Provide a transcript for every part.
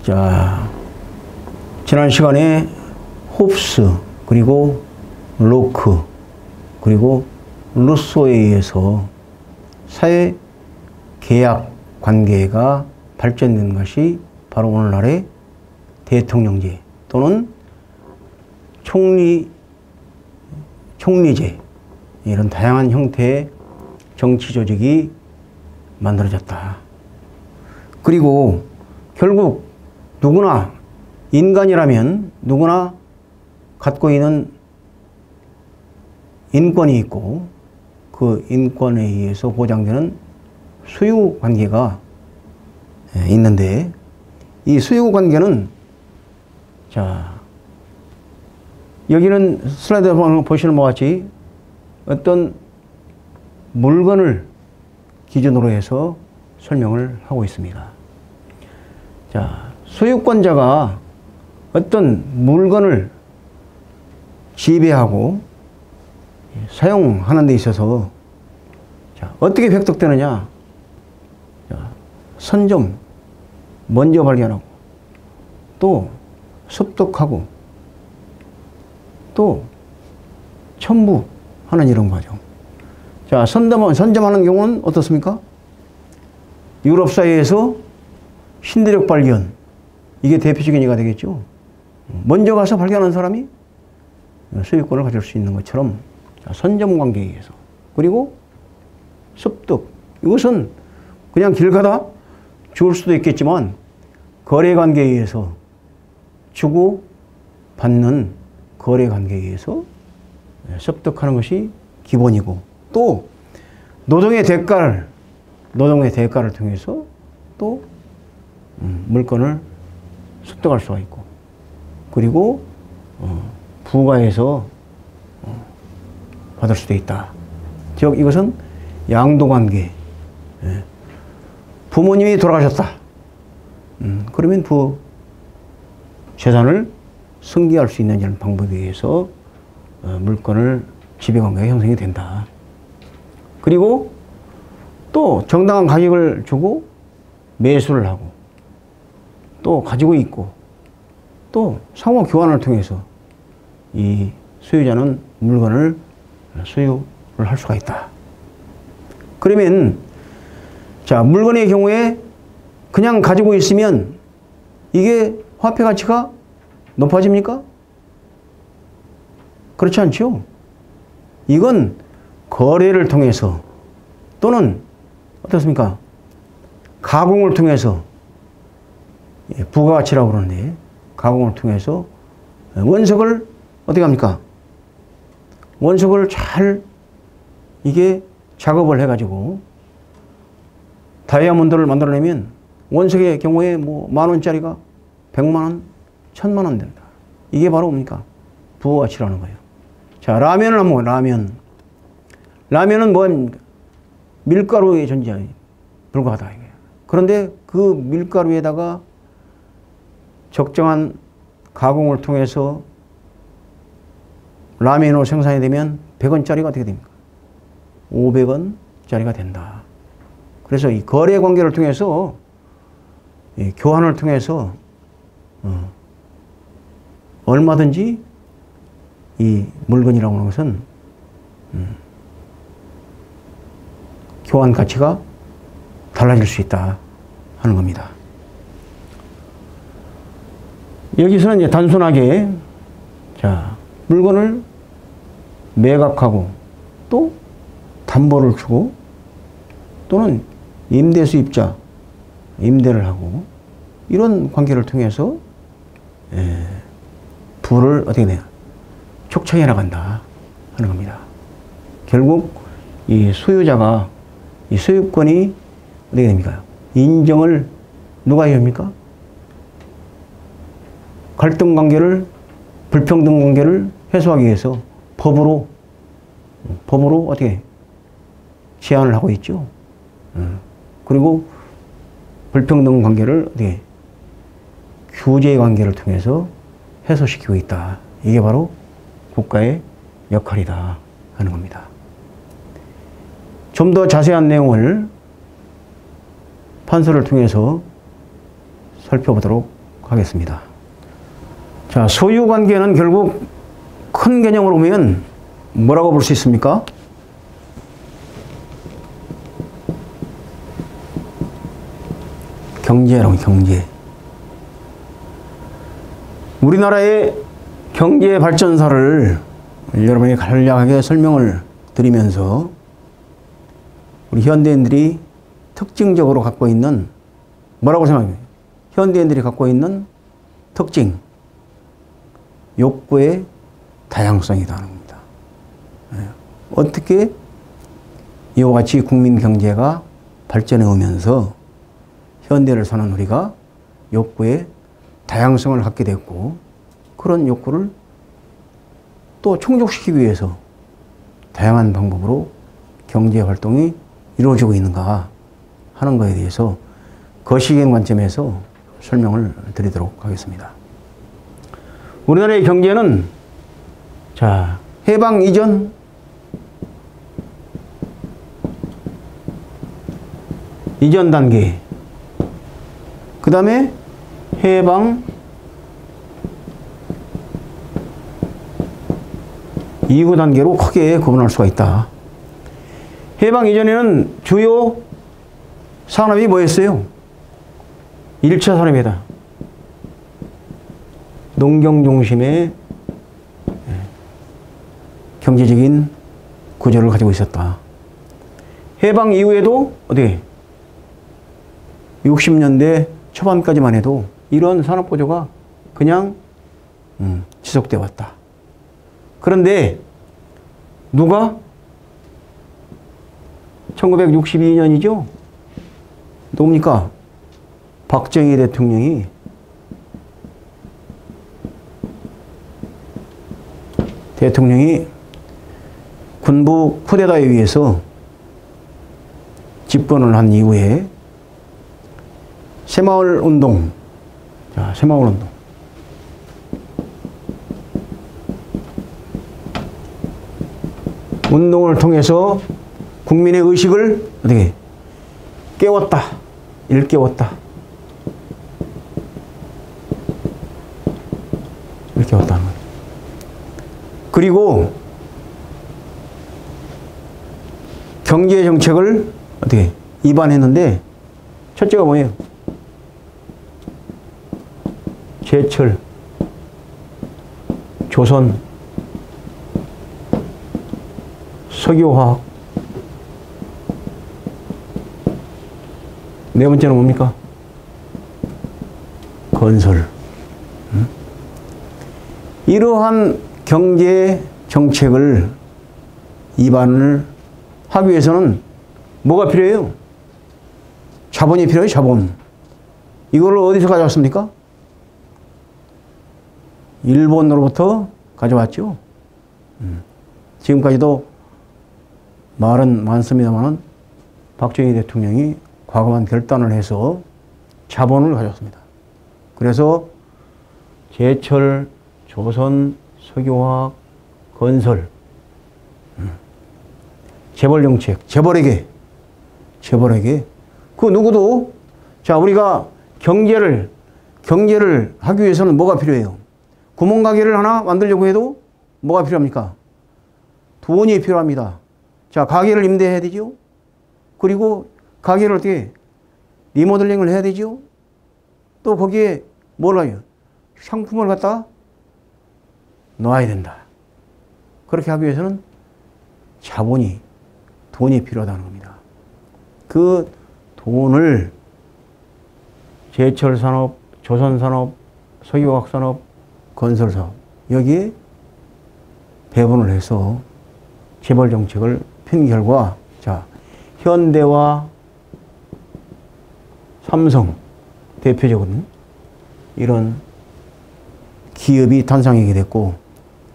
자, 지난 시간에 홉스, 그리고 로크, 그리고 루소에 의해서 사회 계약 관계가 발전된 것이 바로 오늘날의 대통령제 또는 총리제, 이런 다양한 형태의 정치 조직이 만들어졌다. 그리고 결국 누구나 인간이라면 누구나 갖고 있는 인권이 있고 그 인권에 의해서 보장되는 소유 관계가 있는데, 이 소유 관계는, 자, 여기는 슬라이드 보시는 바와 같이 어떤 물건을 기준으로 해서 설명을 하고 있습니다. 자, 소유권자가 어떤 물건을 지배하고 사용하는 데 있어서, 자, 어떻게 획득되느냐? 자, 선점, 먼저 발견하고, 또 습득하고, 또 첨부하는 이런 과정. 자, 선점하는 경우는 어떻습니까? 유럽 사회에서 신대륙 발견, 이게 대표적인 예가 되겠죠. 먼저 가서 발견한 사람이 소유권을 가질 수 있는 것처럼, 선점 관계에 의해서, 그리고 습득, 이것은 그냥 길 가다 줄 수도 있겠지만 거래 관계에 의해서, 주고 받는 거래 관계에 의해서 습득하는 것이 기본이고, 또 노동의 대가를 통해서 또 물건을 습득할 수가 있고, 그리고 부가해서 받을 수도 있다. 즉 이것은 양도관계. 부모님이 돌아가셨다. 그러면 재산을 승계할 수 있는 이런 방법에 의해서 물건을 지배관계가 형성이 된다. 그리고 또 정당한 가격을 주고 매수를 하고, 또 가지고 있고, 또 상호 교환을 통해서 이 소유자는 물건을 소유를 할 수가 있다. 그러면, 자, 물건의 경우에 그냥 가지고 있으면 이게 화폐 가치가 높아집니까? 그렇지 않죠. 이건 거래를 통해서, 또는 어떻습니까? 가공을 통해서, 부가가치라고 그러는데, 가공을 통해서 원석을 어떻게 합니까? 원석을 잘 이게 작업을 해가지고 다이아몬드를 만들어내면 원석의 경우에 뭐 10,000원짜리가 100만원, 1,000만원 된다. 이게 바로 뭡니까? 부가가치라는 거예요. 자, 라면을 한번 보면, 라면은 뭡니까? 밀가루의 존재에 불과하다. 그런데 그 밀가루에다가 적정한 가공을 통해서 라면으로 생산이 되면 100원짜리가 어떻게 됩니까? 500원짜리가 된다. 그래서 이 거래 관계를 통해서, 이 교환을 통해서 얼마든지 이 물건이라고 하는 것은 교환 가치가 달라질 수 있다 하는 겁니다. 여기서는 이제 단순하게, 자, 물건을 매각하고, 또 담보를 주고, 또는 임대수입자, 임대를 하고, 이런 관계를 통해서 부를 어떻게 돼요? 촉정해 나간다 하는 겁니다. 결국 이 소유자가, 이 소유권이 어떻게 됩니까? 인정을 누가 해야 합니까? 갈등 관계를, 불평등 관계를 해소하기 위해서 법으로 어떻게 제한을 하고 있죠. 그리고 불평등 관계를 어떻게 규제 관계를 통해서 해소시키고 있다. 이게 바로 국가의 역할이다 하는 겁니다. 좀 더 자세한 내용을 판서를 통해서 살펴보도록 하겠습니다. 자, 소유관계는 결국 큰 개념으로 보면 뭐라고 볼 수 있습니까? 경제라고, 경제. 우리나라의 경제 발전사를 여러분이 간략하게 설명을 드리면서 우리 현대인들이 특징적으로 갖고 있는 뭐라고 생각해요? 현대인들이 갖고 있는 특징, 욕구의 다양성이다 하는 겁니다. 어떻게 이와 같이 국민 경제가 발전해 오면서 현대를 사는 우리가 욕구의 다양성을 갖게 됐고, 그런 욕구를 또 충족시키기 위해서 다양한 방법으로 경제 활동이 이루어지고 있는가 하는 것에 대해서 거시경 관점에서 설명을 드리도록 하겠습니다. 우리나라의 경제는 자, 해방 이전 단계, 그 다음에 해방 이후 단계로 크게 구분할 수가 있다. 해방 이전에는 주요 산업이 뭐였어요? 1차 산업이다. 농경 중심의 경제적인 구조를 가지고 있었다. 해방 이후에도 어디 60년대 초반까지만 해도 이런 산업 구조가 그냥 지속되어 왔다. 그런데 누가 1962년이죠? 누굽니까? 박정희 대통령이 군부 쿠데타에 의해서 집권을 한 이후에 새마을 운동, 자, 새마을 운동. 운동을 통해서 국민의 의식을 어떻게 깨웠다, 일깨웠다. 일깨웠다는 거예요. 그리고 경제 정책을 어떻게 입안했는데 첫째가 뭐예요? 제철, 조선, 석유화학. 네 번째는 뭡니까? 건설. 이러한 경제 정책을 입안을 하기 위해서는 뭐가 필요해요? 자본이 필요해요, 자본. 이걸 어디서 가져왔습니까? 일본으로부터 가져왔죠. 지금까지도 말은 많습니다만 박정희 대통령이 과감한 결단을 해서 자본을 가져왔습니다. 그래서 제철, 조선, 석유화학, 건설, 재벌 정책, 재벌에게 그 누구도 자, 우리가 경제를 하기 위해서는 뭐가 필요해요? 구멍가게를 하나 만들려고 해도 뭐가 필요합니까? 돈이 필요합니다. 자, 가게를 임대해야 되죠. 그리고 가게를 어떻게 리모델링을 해야 되죠. 또 거기에 뭘 해요? 상품을 갖다 놔야 된다. 그렇게 하기 위해서는 돈이 필요하다는 겁니다. 그 돈을 제철산업, 조선산업, 석유화학산업, 건설사업 여기에 배분을 해서 재벌 정책을 핀 결과 자, 현대와 삼성 대표적인 이런 기업이 탄생하게 됐고,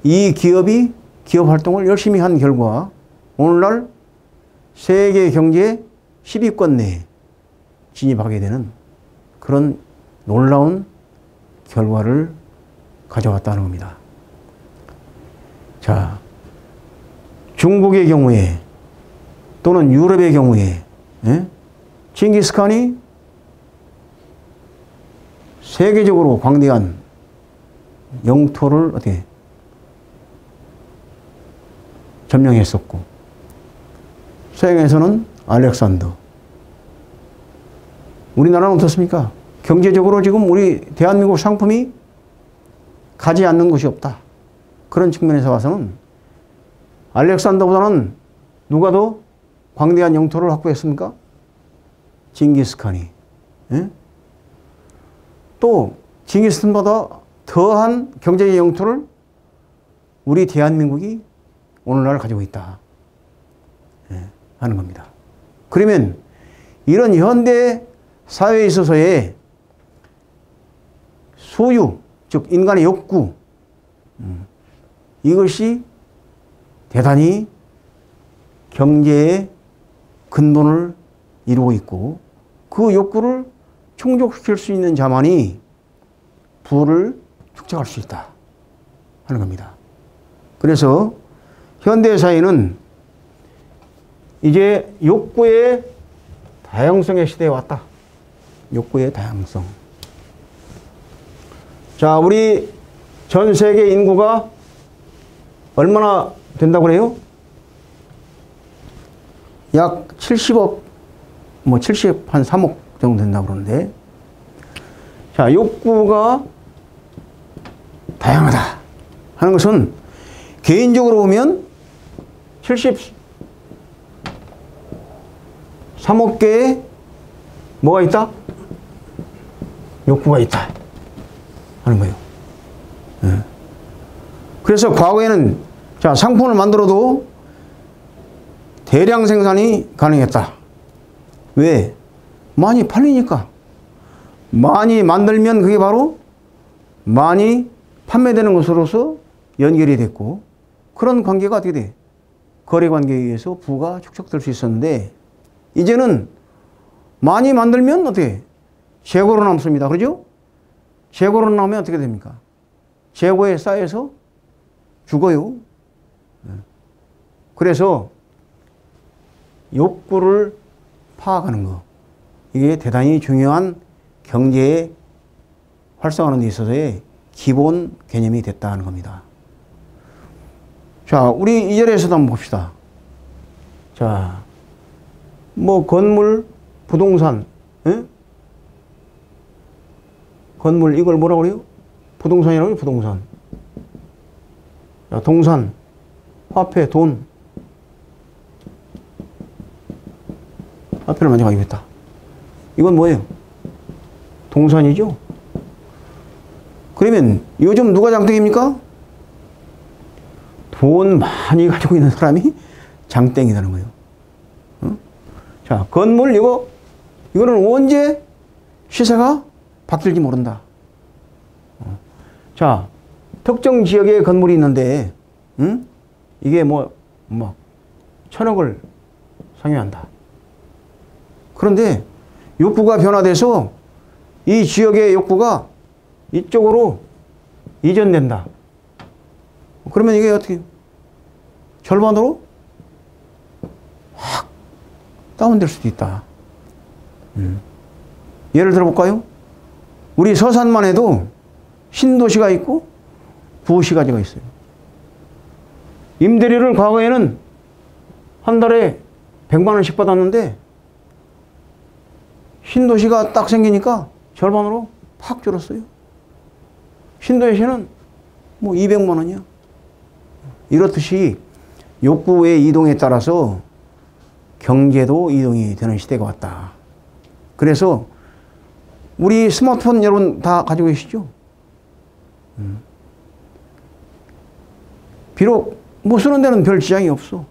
이 기업이 기업 활동을 열심히 한 결과 오늘날 세계 경제 10위권 내에 진입하게 되는 그런 놀라운 결과를 가져왔다는 겁니다. 자, 중국의 경우에 또는 유럽의 경우에 징기스칸이 세계적으로 광대한 영토를 어떻게 점령했었고, 서양에서는 알렉산더. 우리나라는 어떻습니까? 경제적으로 지금 우리 대한민국 상품이 가지 않는 곳이 없다. 그런 측면에서 봐서는 알렉산더보다는 누가 더 광대한 영토를 확보했습니까? 징기스칸이. 예? 또 징기스칸보다 더한 경제적 영토를 우리 대한민국이 오늘날 가지고 있다. 예, 하는 겁니다. 그러면 이런 현대 사회에 있어서의 소유, 즉 인간의 욕구, 이것이 대단히 경제의 근본을 이루고 있고, 그 욕구를 충족시킬 수 있는 자만이 부를 축적할 수 있다 하는 겁니다. 그래서 현대사회는 이제 욕구의 다양성의 시대에 왔다. 욕구의 다양성. 자, 우리 전 세계 인구가 얼마나 된다고 그래요? 약 70억, 73억 정도 된다고 그러는데, 자, 욕구가 다양하다 하는 것은 개인적으로 보면 73억 개의 뭐가 있다? 욕구가 있다 하는 거예요. 네. 그래서 과거에는 자, 상품을 만들어도 대량 생산이 가능했다. 왜? 많이 팔리니까. 많이 만들면 그게 바로 많이 판매되는 것으로서 연결이 됐고, 그런 관계가 어떻게 돼? 거래 관계에 의해서 부가 축적될 수 있었는데, 이제는 많이 만들면 어떻게? 재고로 남습니다. 그러죠? 재고로 남으면 어떻게 됩니까? 재고에 쌓여서 죽어요. 그래서 욕구를 파악하는 거, 이게 대단히 중요한 경제의 활성화하는 데 있어서의 기본 개념이 됐다는 겁니다. 자, 우리 이 자리에서도 한번 봅시다. 자, 뭐 건물, 부동산, 에? 건물 이걸 뭐라고 그래요? 부동산이라고 해요, 부동산. 자, 동산, 화폐, 돈. 화폐를 먼저 가지겠다. 이건 뭐예요? 동산이죠? 그러면 요즘 누가 장땡입니까? 돈 많이 가지고 있는 사람이 장땡이라는 거예요. 어? 자, 건물 이거는 언제 시세가 바뀔지 모른다. 자, 특정 지역에 건물이 있는데, 이게 막 1,000억을 상회한다. 그런데 욕구가 변화돼서 이 지역의 욕구가 이쪽으로 이전된다. 그러면 이게 어떻게 절반으로 확 다운될 수도 있다. 예를 들어볼까요? 우리 서산만 해도 신도시가 있고 부시가지가 있어요. 임대료를 과거에는 한 달에 100만 원씩 받았는데, 신도시가 딱 생기니까 절반으로 팍 줄었어요. 신도시는 200만 원이야. 이렇듯이 욕구의 이동에 따라서 경제도 이동이 되는 시대가 왔다. 그래서 우리 스마트폰 여러분 다 가지고 계시죠? 비록 쓰는 데는 별 지장이 없어.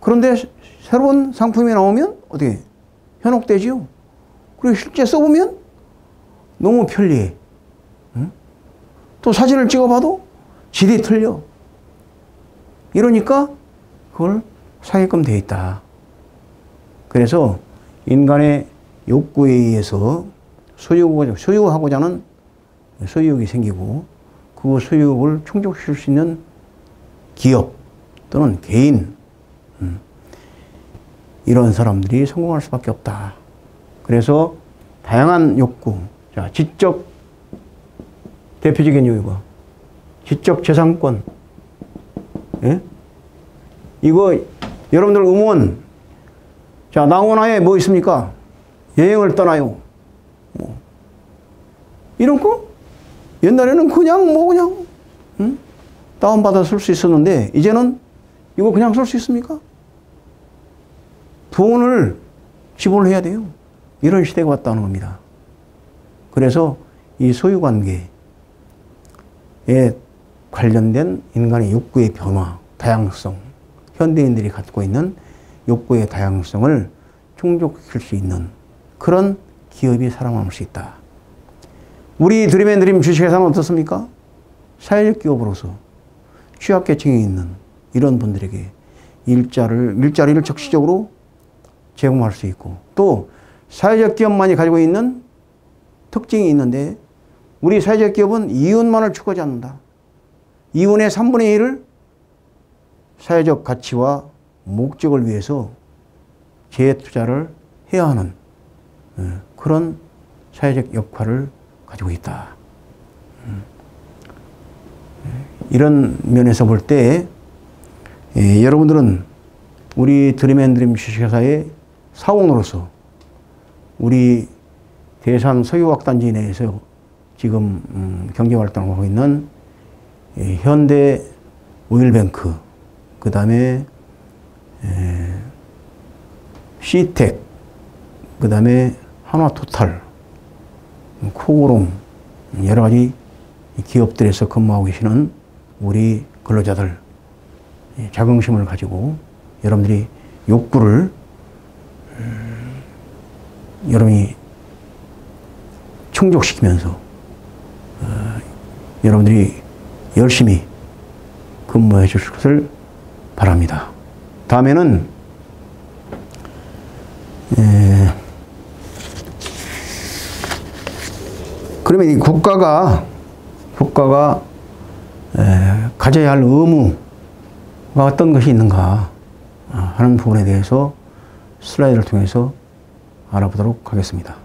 그런데 새로운 상품이 나오면 어떻게 현혹되지요? 그리고 실제 써보면 너무 편리해. 또 사진을 찍어봐도 질이 틀려. 이러니까 그걸 사게끔 되어 있다. 그래서 인간의 욕구에 의해서 소유하고자 하는 소유욕이 생기고, 그 소유욕을 충족시킬 수 있는 기업 또는 개인, 이런 사람들이 성공할 수밖에 없다. 그래서 다양한 욕구, 자, 지적 대표적인 이유가 지적재산권. 예? 이거 여러분들 의무원, 자, 나오나에 뭐 있습니까? 여행을 떠나요. 뭐. 이런 거? 옛날에는 그냥 응? 다운받아 쓸 수 있었는데 이제는 이거 그냥 쓸 수 있습니까? 돈을 지불을 해야 돼요. 이런 시대가 왔다는 겁니다. 그래서 이 소유관계에 관련된 인간의 욕구의 변화, 다양성, 현대인들이 갖고 있는 욕구의 다양성을 충족시킬 수 있는 그런 기업이 살아남을 수 있다. 우리 드림앤드림 주식회사는 어떻습니까? 사회적 기업으로서 취약계층에 있는 이런 분들에게 일자리를 적시적으로 제공할 수 있고, 또 사회적 기업만이 가지고 있는 특징이 있는데, 우리 사회적 기업은 이윤만을 추구하지 않는다. 이윤의 3분의 1을 사회적 가치와 목적을 위해서 재투자를 해야 하는 그런 사회적 역할을 가지고 있다. 이런 면에서 볼 때 여러분들은 우리 드림앤드림 주식회사의 사원으로서 우리 대산 석유화학단지 내에서 지금 경제활동을 하고 있는 현대 오일뱅크, 그 다음에 시텍, 그 다음에 한화토탈, 코오롱, 여러 가지 기업들에서 근무하고 계시는 우리 근로자들, 자긍심을 가지고 여러분들이 욕구를 여러분이 충족시키면서 여러분들이 열심히 근무해 주실 것을 바랍니다. 다음에는 그러면 이 국가가 가져야 할 의무가 어떤 것이 있는가 하는 부분에 대해서 슬라이드를 통해서 알아보도록 하겠습니다.